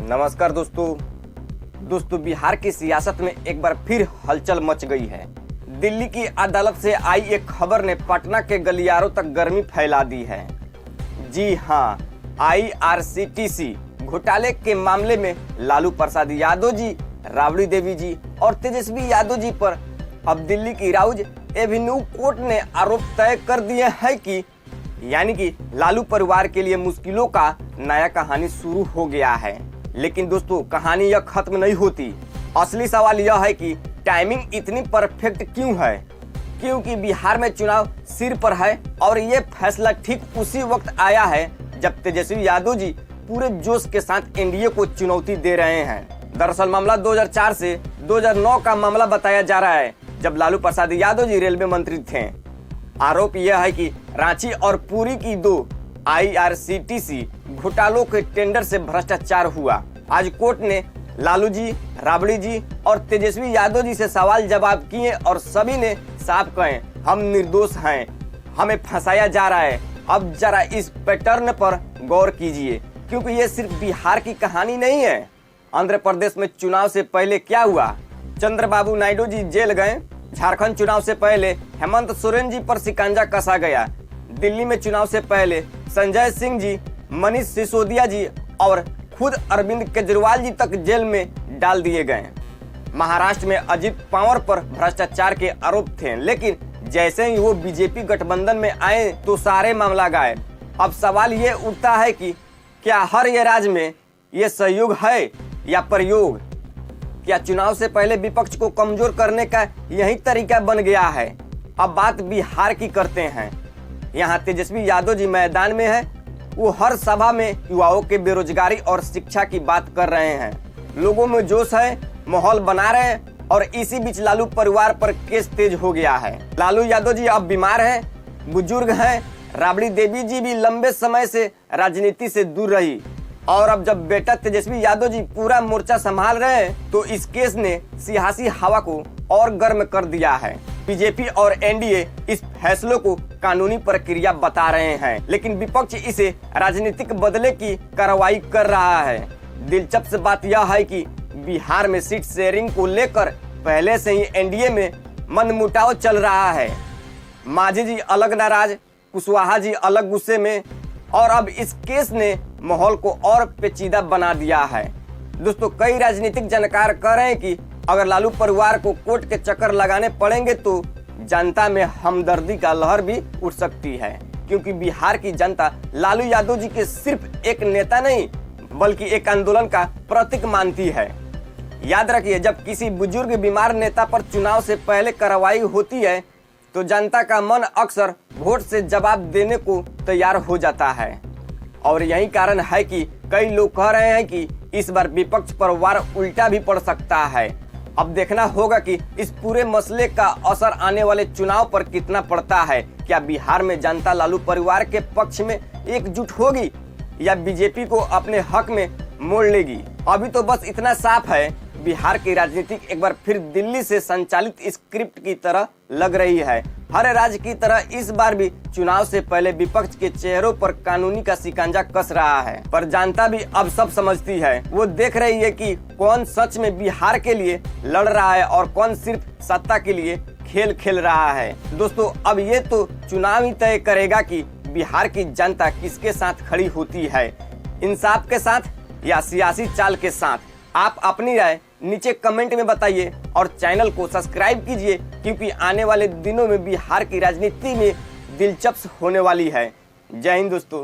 नमस्कार दोस्तों बिहार की सियासत में एक बार फिर हलचल मच गई है। दिल्ली की अदालत से आई एक खबर ने पटना के गलियारों तक गर्मी फैला दी है। जी हां, IRCTC घोटाले के मामले में लालू प्रसाद यादव जी, राबड़ी देवी जी और तेजस्वी यादव जी पर अब दिल्ली की राउज एवेन्यू कोर्ट ने आरोप तय कर दिए हैं कि यानी कि लालू परिवार के लिए मुश्किलों का नया कहानी शुरू हो गया है। लेकिन दोस्तों, कहानी यह खत्म नहीं होती। असली सवाल यह है कि टाइमिंग इतनी परफेक्ट क्यों है, क्योंकि बिहार में चुनाव सिर पर है और ये फैसला ठीक उसी वक्त आया है जब तेजस्वी यादव जी पूरे जोश के साथ एनडीए को चुनौती दे रहे हैं। दरअसल मामला 2004 से 2009 का मामला बताया जा रहा है, जब लालू प्रसाद यादव जी रेलवे मंत्री थे। आरोप यह है कि रांची और पुरी की 2 IRCTC घोटालों के टेंडर से भ्रष्टाचार हुआ। आज कोर्ट ने लालू जी, राबड़ी जी और तेजस्वी यादव जी से सवाल जवाब किए और सभी ने साफ कहे, हम निर्दोष हैं, हमें फंसाया जा रहा है। अब जरा इस पैटर्न पर गौर कीजिए, क्योंकि ये सिर्फ बिहार की कहानी नहीं है। आंध्र प्रदेश में चुनाव से पहले क्या हुआ? चंद्रबाबू नायडू जी जेल गए। झारखंड चुनाव से पहले हेमंत सोरेन जी पर शिकंजा कसा गया। दिल्ली में चुनाव से पहले संजय सिंह जी, मनीष सिसोदिया जी और खुद अरविंद केजरीवाल जी तक जेल में डाल दिए गए। महाराष्ट्र में अजित पवार पर भ्रष्टाचार के आरोप थे, लेकिन जैसे ही वो बीजेपी गठबंधन में आए तो सारे मामला गायब। अब सवाल ये उठता है कि क्या हर ये राज्य में ये सहयोग है या प्रयोग? क्या चुनाव से पहले विपक्ष को कमजोर करने का यही तरीका बन गया है? अब बात बिहार की करते हैं। यहाँ तेजस्वी यादव जी मैदान में है। वो हर सभा में युवाओं के बेरोजगारी और शिक्षा की बात कर रहे हैं। लोगों में जोश है, माहौल बना रहे हैं और इसी बीच लालू परिवार पर केस तेज हो गया है। लालू यादव जी अब बीमार हैं, बुजुर्ग हैं। राबड़ी देवी जी भी लंबे समय से राजनीति से दूर रही और अब जब बेटा तेजस्वी यादव जी पूरा मोर्चा संभाल रहे हैं तो इस केस ने सियासी हवा को और गर्म कर दिया है। बीजेपी और एनडीए इस फैसलों को कानूनी प्रक्रिया बता रहे हैं, लेकिन विपक्ष इसे राजनीतिक बदले की कार्रवाई कर रहा है। दिलचस्प बात यह है कि बिहार में सीट शेयरिंग को लेकर पहले से ही एनडीए में मनमुटाव चल रहा है। मांझी जी अलग नाराज, कुशवाहा जी अलग गुस्से में और अब इस केस ने माहौल को और पेचीदा बना दिया है। दोस्तों, कई राजनीतिक जानकार कह रहे हैं कि अगर लालू परिवार को कोर्ट के चक्कर लगाने पड़ेंगे तो जनता में हमदर्दी का लहर भी उठ सकती है, क्योंकि बिहार की जनता लालू यादव जी के सिर्फ एक नेता नहीं बल्कि एक आंदोलन का प्रतीक मानती है। याद रखिए, जब किसी बुजुर्ग बीमार नेता पर चुनाव से पहले कार्रवाई होती है तो जनता का मन अक्सर वोट से जवाब देने को तैयार हो जाता है। और यही कारण है कि कई लोग कह रहे हैं कि इस बार विपक्ष पर वार उल्टा भी पड़ सकता है। अब देखना होगा कि इस पूरे मसले का असर आने वाले चुनाव पर कितना पड़ता है। क्या बिहार में जनता लालू परिवार के पक्ष में एकजुट होगी या बीजेपी को अपने हक में मोड़ लेगी? अभी तो बस इतना साफ है, बिहार की राजनीति एक बार फिर दिल्ली से संचालित स्क्रिप्ट की तरह लग रही है। हर राज्य की तरह इस बार भी चुनाव से पहले विपक्ष के चेहरों पर कानूनी का शिकंजा कस रहा है, पर जनता भी अब सब समझती है। वो देख रही है कि कौन सच में बिहार के लिए लड़ रहा है और कौन सिर्फ सत्ता के लिए खेल खेल रहा है। दोस्तों, अब ये तो चुनाव ही तय करेगा कि बिहार की जनता किसके साथ खड़ी होती है, इंसाफ के साथ या सियासी चाल के साथ। आप अपनी राय नीचे कमेंट में बताइए और चैनल को सब्सक्राइब कीजिए, क्योंकि आने वाले दिनों में बिहार की राजनीति में दिलचस्प होने वाली है। जय हिंद दोस्तों।